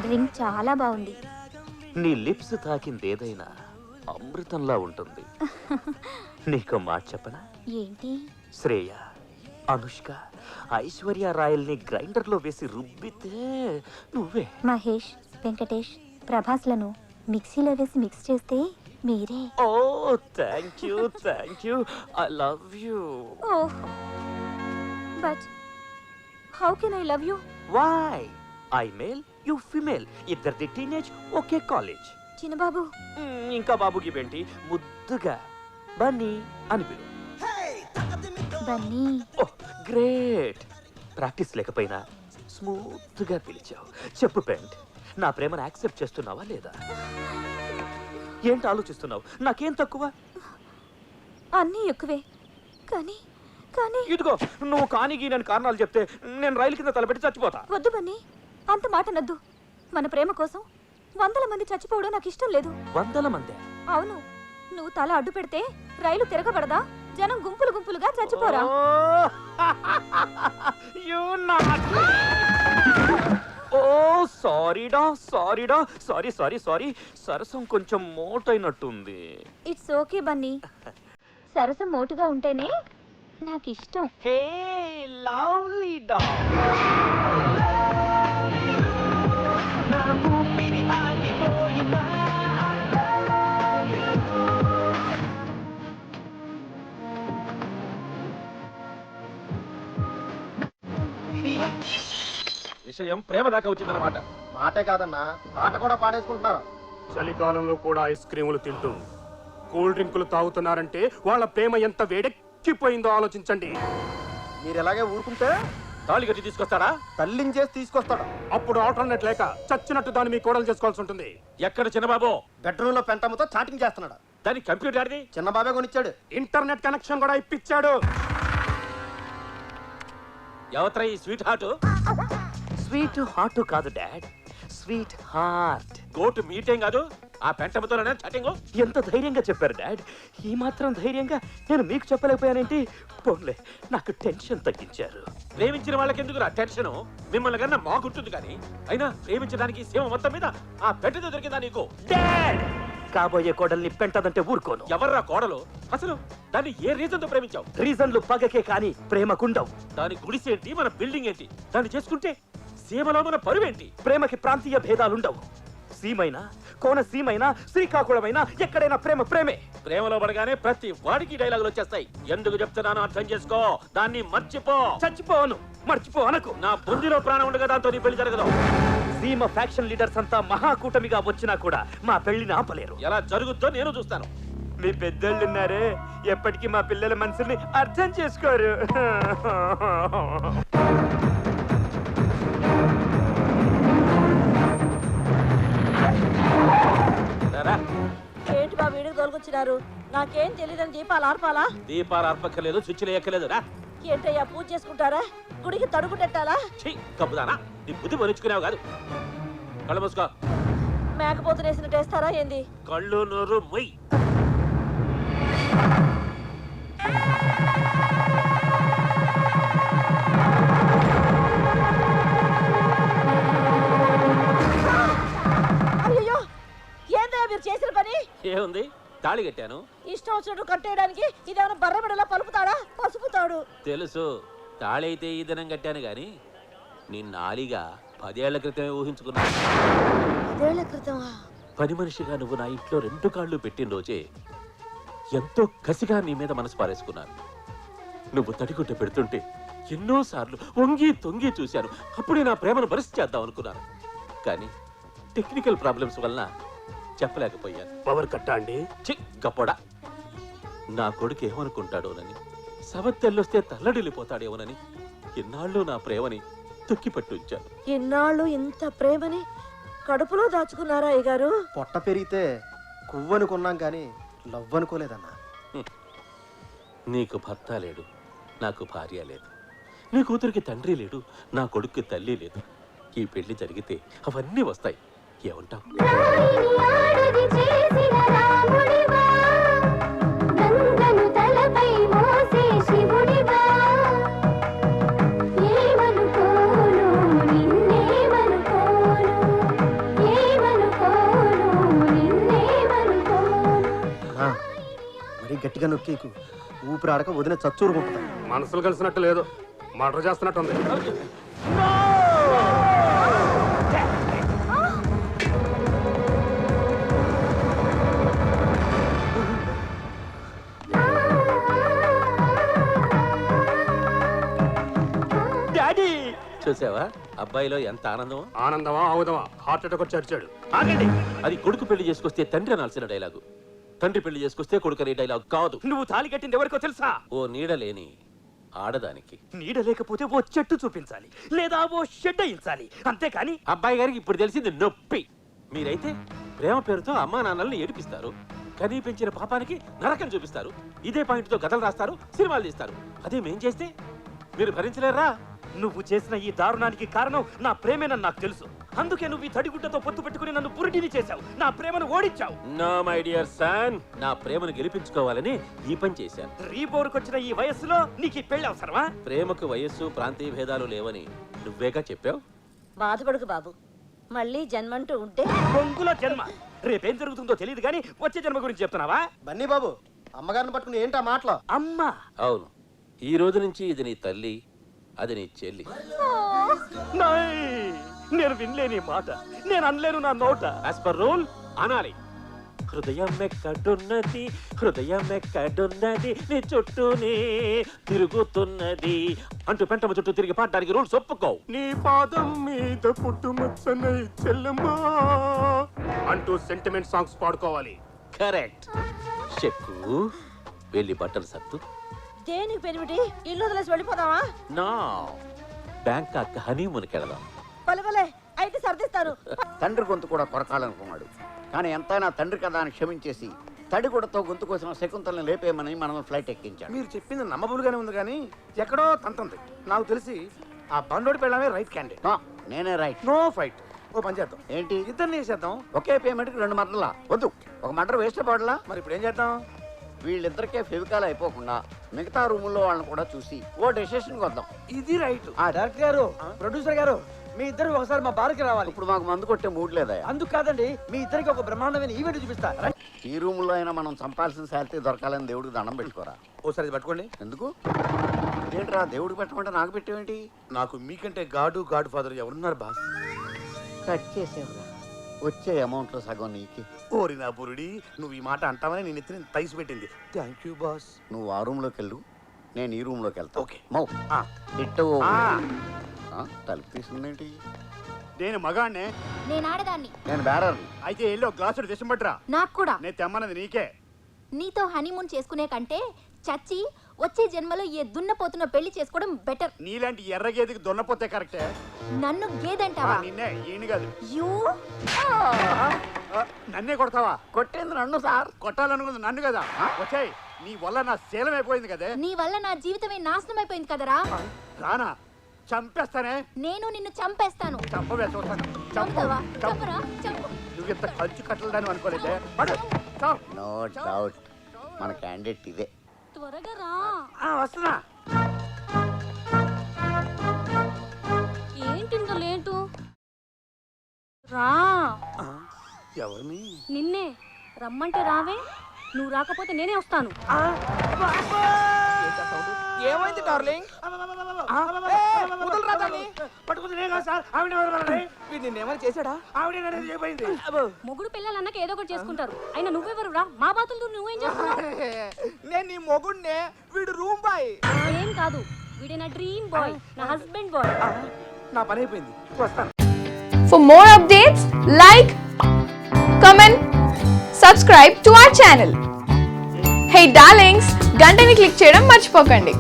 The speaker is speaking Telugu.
డ్రింక్ చాలా బాగుంది. నీ లిప్స్ తాకింది ఏదైనా అమృతంలా ఉంటుంది. నీకు మాట చెప్పనా? ఏంటి? శ్రేయ, అనుష్క, ఐశ్వర్య రాయల్ని గ్రైండర్లో వేసి రుబ్బితే నువ్వే. మహేష్, వెంకటేష్, ప్రభాస్లను మిక్సీలో వేసి మిక్స్ చేస్తే మీరే. Oh thank you, I love you. Oh, but how can I love you? Why? I male, you female, ఇద్దరిది టీనేజ్, ఒకే కాలేజ్. చిన్నబాబు. ఇంకా బాబుకి ఏంటి? ముద్దుగా బన్నీ అని పిలు. బన్నీ. Oh great. ప్రాక్టీస్ లేకపోయినా స్మూత్ గా పిలిచావు. చెప్పు పెంట్, నా ప్రేమను యాక్సెప్ట్ చేస్తున్నావా లేదా? ఏంటి ఆలోచిస్తున్నావు? నాకేం తక్కువ? అన్నీ ఎక్కువే. కానీ కానీ ఇదిగో, నువ్వు కానీ గీనని కారణాలు చెప్తే నేను రైలు కింద తలపెట్టి చచ్చిపోతా. వద్దు బన్నీ, అంత మాట నద్దు. మన ప్రేమ కోసం 100 మంది చచ్చిపోవడం నాకు ఇష్టం లేదు. 100 మంది? అవును. నువ్వు తల అడ్డు పెడితే రైలు తిరగబడదా? జనం గుంపులు గుంపులుగా చచ్చిపోరా? ఓ సారీడా, సారీ. సరసం కొంచెం మోటైనట్టుంది. It's okay Bunny. సరసం మోటుగా ఉంటేనే నాకు ఇష్టం. హే లవ్లీ డాగ్. విషయం ప్రేమ దాకా వచ్చిందన్నమాట. మాటే కాదన్నా, పాట కూడా పాడేసుకుంటున్నారు. చలికాలంలో కూడా ఐస్ క్రీములు తింటూ కూల్ డ్రింకులు తాగుతున్నారంటే వాళ్ళ ప్రేమ ఎంత వేడెక్కిపోయిందో ఆలోచించండి. మీరు ఎలాగే ఊరుకుంటే తాళి కట్టి తీసుకొస్తాడా? తల్లించేసి తీసుకొస్తాడు. అప్పుడు ఆల్టర్నేట్ లేక చచ్చినట్టు దాన్ని మీ కోడలు చేసుకోవాల్సి ఉంటుంది. ఎక్కడ చిన్నబాబు? బెడ్రూమ్ లో పెంటముతో చాటింగ్ చేస్తున్నాడు. దానికి కంప్యూటర్ ఆడిది చిన్న బాబే కొనిచ్చాడు. ఇంటర్నెట్ కనెక్షన్ కూడా ఇప్పించాడు. ఎవత్రా ఈ స్వీట్ హార్ట్? స్వీట్ హార్ట్ కాదు dad, sweet heart. Goat meeting కాదు, ఆ పెంటముతోనే చాటింగ్. ఎంత ధైర్యంగా చెప్పారు డాడ్. ఈ మాత్రం ధైర్యంగా నేను మీకు చెప్పలేకపోయానేంటి? పోన్లే, నాకు టెన్షన్ తగ్గించారు. ప్రేమించిన వాళ్ళకి ఎందుకురా టెన్షన్? మిమ్మల్ని కన్నా మాకుంటుంది కానీ, అయినా ప్రేమించడానికి సీమ మొత్తం మీద ఆ పెంటతో దొరికిందా నీకు? డాడ్, కాబోయే కోడల్ని పెంటదంటే ఊరుకోను. ఎవర్రా కోడలు? అసలు దాన్ని ఏ రీజన్ తో ప్రేమించావు? రీజన్లు పగకే కానీ ప్రేమకుండవు. దాని గుడిసేంటి, మన బిల్డింగ్ ఏంటి? దాన్ని చేసుకుంటే సీమలో మన పరువేంటి? ప్రేమకి ప్రాంతీయ భేదాలుండవు. సీమైనా, కోనసీమైనా, శ్రీకాకుళమైనా ఎక్కడైనా ప్రేమ ప్రేమే. ప్రేమలో పడగానే ప్రతి వాడికి డైలాగులు వచ్చేస్తాయి. ఎందుకు చెప్తున్నానో అర్థం చేసుకో. దాన్ని మర్చిపో. చచ్చిపోను, మర్చిపో అనకు. నా బుద్ధిలో ప్రాణం ఉండగా దాంతో నీ పెళ్లి జరగదు. సీమ ఫ్యాక్షన్ లీడర్స్ అంతా మహాకూటమిగా వచ్చినా కూడా మా పెళ్లిని ఆపలేరు. ఎలా జరుగుద్దో నేను చూస్తాను. మీ పెద్దోళ్ళున్నారే, ఎప్పటికీ మా పిల్లల మనసుల్ని అర్థం చేసుకోరు. ఏంటి బా వీడికి తోలుకొచ్చినారు? నాకేం తెలియదని దీపాలు ఆర్పాలా? దీపాలు ఆర్పక్కర్లేదు, స్విచ్లు ఎక్కలేదు. రా. ఏంటయ్యా, పూజ చేసుకుంటారా? గుడికి తడుపు నెట్టాలా? కప్పుదానా? నీ బుద్ధి మరుచుకునేవు కాదు. కళ్ళు మూసుకో. మేకపోతునేసినట్టు వేస్తారా ఏంది? కళ్ళు నోరు మొయ్. అయ్యో, ఏందయ్యా మీరు చేసిన పని? ఏముంది, తాళి కట్టాను. ఇష్టం వచ్చినట్టు కట్టేయడానికి ఇదేమైనా బర్రెబిడలా పలుపుతాడా? పసుపుతాడు. తెలుసు, తాళి అయితే ఈ దినం కట్టాను గాని నీ నాలిగా 10 ఏళ్ల క్రితమే ఊహించుకున్నాను. 10 ఏళ్ల క్రితమా? పని మనిషిగా నువ్వు నా ఇంట్లో 2 కాళ్ళు పెట్టిన రోజే ఎంతో కసిగా నీ మీద మనసు పారేసుకున్నాను. నువ్వు తడిగుడ్డ పెడుతుంటే ఎన్నోసార్లు వంగి తొంగి చూశాను. అప్పుడే నా ప్రేమను భరిసి చేద్దాం అనుకున్నాను. కానీ టెక్నికల్ ప్రాబ్లమ్స్ వలన చెప్పలేకపోయాను. పవర్ కట్టా అండి? గప్పడా. నా కొడుకు ఏమనుకుంటాడోనని, సవత్తెల్లొస్తే తల్లడిల్లిపోతాడేమోనని ఎన్నాళ్ళు నా ప్రేమని తొక్కిపట్టుంచాను. ఎన్నాళ్ళు ఇంత ప్రేమని కడుపులో దాచుకున్నారా అయ్యగారు? పొట్ట పెరిగితే కొవ్వనుకున్నాం కానీ లవ్ అనుకోలేదన్నా. నీకు భర్త లేడు, నాకు భార్య లేదు. నీ కూతురికి తండ్రి లేడు, నా కొడుక్కి తల్లి లేదు. ఈ పెళ్లి జరిగితే అవన్నీ వస్తాయి. ఏమంటావు? గట్టిగా నొక్కేకు ఊపిరాడక వదిన చచ్చూరుకుంటుంది. మనసులు కలిసినట్టు లేదు, మర్డర్ చేస్తున్నట్టుంది. డాడీ చూసావా అబ్బాయిలో ఎంత ఆనందం. ఆనందమా అవుదమా హార్ట్ అటాక్ వచ్చి అరిచాడు. ఆగండి. అది కొడుకు పెళ్లి చేసుకొస్తే తండ్రి అనాల్సిన డైలాగు, తండ్రి పెళ్లి చేసుకొస్తే కొడుకు అనే డైలాగ్ కాదు. నువ్వు తాలి కట్టింది ఎవరికో తెలుసా? ఓ నీడ లేని ఆడదానికి. నీడ లేకపోతే ఓ చెట్టు చూపించాలి, లేదా ఓ షెడ్ అయించాలి, అంతేకాని అబ్బాయి గారికి ఇప్పుడు తెలిసింది నొప్పి. మీరైతే ప్రేమ పేరుతో అమ్మా నాన్నల్ని ఏడిపిస్తారు, కనీ పెంచిన పాపానికి నరకం చూపిస్తారు, ఇదే పాయింట్ తో కథలు రాస్తారు, సినిమాలు తీస్తారు. అదే మేం చేస్తే మీరు భరించలేరా? నువ్వు చేసిన ఈ దారుణానికి కారణం నా ప్రేమేనని నాకు తెలుసు. అందుకే నువ్వు ఈ తడిగుడ్డతో పొత్తు పెట్టుకుని నన్ను పురిటిని చేశావు, నా ప్రేమను ఓడించావు. నో మై డియర్ సన్, నా ప్రేమను గెలిపించుకోవాలని ఈ పని చేశాను. రీబోర్కొచ్చిన ఈ వయస్సులో నీకు ఈ పెళ్లి అవసరమా? ప్రేమకు వయస్సు ప్రాంతీయ భేదాలు లేవని నువ్వేగా చెప్పావు. బాధపడకు బాబు, మళ్ళీ జన్మంటూ ఉంటే బొంగులో జన్మ. రేపేం జరుగుతుందో తెలియదు కానీ వచ్చే జన్మ గురించి చెప్తున్నావా? బన్నీ బాబు, అమ్మగారిని పట్టుకుని ఏంటా మాటలు? అమ్మా, అవును, ఈ రోజు నుంచి ఇది నీ తల్లి, అది నీ చెల్లి. నాయ్, నేను వినలేని మాట, నేను అనలేను నా నోట. యాజ్ పర్ రూల్ అనాలి. హృదయం ఎక్కడున్నది, హృదయం ఎక్కడున్నది, నీ చుట్టూనే తిరుగుతున్నది అంటూ పెంటమ్మ చుట్టూ తిరిగి పాడడానికి రూల్స్ ఒప్పుకో. నీ పాదం మీద పుట్టుమచ్చనై చెల్లమ్మా అంటూ సెంటిమెంట్ సాంగ్స్ పాడుకోవాలి. కరెక్ట్. చెక్కు వెళ్ళి బట్టలు సత్తు. దేనికి పెరిమిటి ఇల్లు వదిలేసి వెళ్ళిపోదామా? నా బ్యాంకాక్ హనీమూన్కి వెళదాం. పలువలే అయితే సర్దిస్తాను. తండ్రి గొంతు కూడా కొరకాలనుకున్నాడు, కానీ ఎంతైనా తండ్రి కదా అని క్షమించేసి తడిగుడతో గొంతు కోసం శకుంతలను లేపేయమని మనం ఫ్లైట్ ఎక్కించాడు. మీరు చెప్పింది నమ్మబులుగానే ఉంది కానీ ఎక్కడో తంతుంది. నాకు తెలిసి ఆ బండోడి పెళ్ళమే రైట్ క్యాండిడేట్. నో, నేనే రైట్. No fight. ఓ పని చేద్దాం, ఏంటి? ఇద్దరిని వేసేద్దాం. ఒకే పేమెంట్కి 2 మర్డర్లా? వద్దు, ఒక మర్డర్ వేస్ట్ పడలా. మరి ఇప్పుడు ఏం చేద్దాం? వీళ్ళిద్దరికే ఫెవికాల్ అయిపోకుండా మిగతా రూముల్లో వాళ్ళని కూడా చూసి ఓ డెసిషన్కి వద్దాం. ఇది రైట్. ఆ డైరెక్టర్ గారు, ప్రొడ్యూసర్ గారు, మీ ఇద్దరు ఒకసారి మా బార్కి రావాలి. ఇప్పుడు మాకు మందు కొట్టే మూడ్ లేదా? అందుకు కాదండి, మీ ఇద్దరికి ఒక బ్రహ్మాండమైన ఈవెంట్ చూపిస్తా. ఈ రూముల్లో అయినా మనం చంపాల్సిన శాలరీ దొరకాలని దేవుడికి దండం పెట్టుకోరా. ఓసారి ఇది పట్టుకోండి. ఎందుకు? ఏంట్రా దేవుడికి పెట్టమంటే నాకు పెట్టేవేంటి? నాకు మీకంటే గాడు గాడ్ ఫాదర్ ఎవరున్నారు బాస్? కట్ చేసేవరా, వచ్చే అమౌంట్లో సగం నీకి. ఓరి నా బురుడి, నువ్వు ఈ మాట అంటావని నేను ఎత్తిన తైసి పెట్టింది. Thank you boss. నువ్వు ఆ రూమ్లోకి వెళ్ళు, నేను ఈ రూమ్లోకి వెళ్తా. ఓకే. మౌ ఆ. ఇట్టు ఆ. తలుపు తీసుందేంటి? నేను మగాడినే. నేను ఆడదాన్ని. నేను బేరర్ని. అయితే ఎల్లో గ్లాసుడు దేశం పట్టరా. నాకు కూడా. నేను తెమ్మన్నది నీకే. నీతో హనీమూన్ చేసుకునే కంటే చచ్చి వచ్చే జన్మలో ఏ దున్నపోతున్న పెళ్లి చేసుకోవడం బెటర్. నీలాంటి ఎర్ర గేదెకి దొన్నపోతే కరెక్టే. నన్ను గేదంటావా? నిన్నే, ఈయన కాదు. యూ నన్నే కొడతావా? కొట్టేంది నన్ను సార్. కొట్టాలనుకుంది నన్ను కదా. వచ్చాయి, నీ వల్ల నా శీలం అయిపోయింది కదే. నీ వల్ల నా జీవితమే నాశనం అయిపోయింది కదరా. రానా, చంపేస్తానే. నేను నిన్ను చంపేస్తాను. చంపవే, చూస్తాను. చంపుతావా? చంపరా? చంపు. నువ్వు ఇంత ఖర్చు కట్టలేదని అనుకోలేదే. పడు, చావు. నో డౌట్ మన క్యాండిడేట్ ఇదే. త్వరగా రా. వస్తున్నా. ఏంటింత లేటు? రా. ఎవరిని? నిన్నే రమ్మంటే రావే. నువ్వు రాకపోతే నేనే వస్తాను. ఏమైంది డార్లింగ్? పట్టుకుంది నేను కాదు సార్, ఆవిడ ఎవరు? నిన్నేమైనా చేశాడా? ఆవిడ నన్ను చెప్పింది. మొగుడు పిల్లలన్నాక ఏదో ఒకటి చేసుకుంటారు. అయినా నువ్వెవరు రా? మా బాతులతో నువ్వేం చేస్తున్నావు? నేను నీ మొగుడినే, వీడు రూమ్ బాయ్. ఏం కాదు, వీడే నా డ్రీమ్ బాయ్, నా హస్బెండ్ బాయ్. నా పని అయిపోయింది, వస్తాను. For more updates, like, comment, subscribe to our channel. Hey darlings, గంటని click చేయడం మర్చిపోకండి.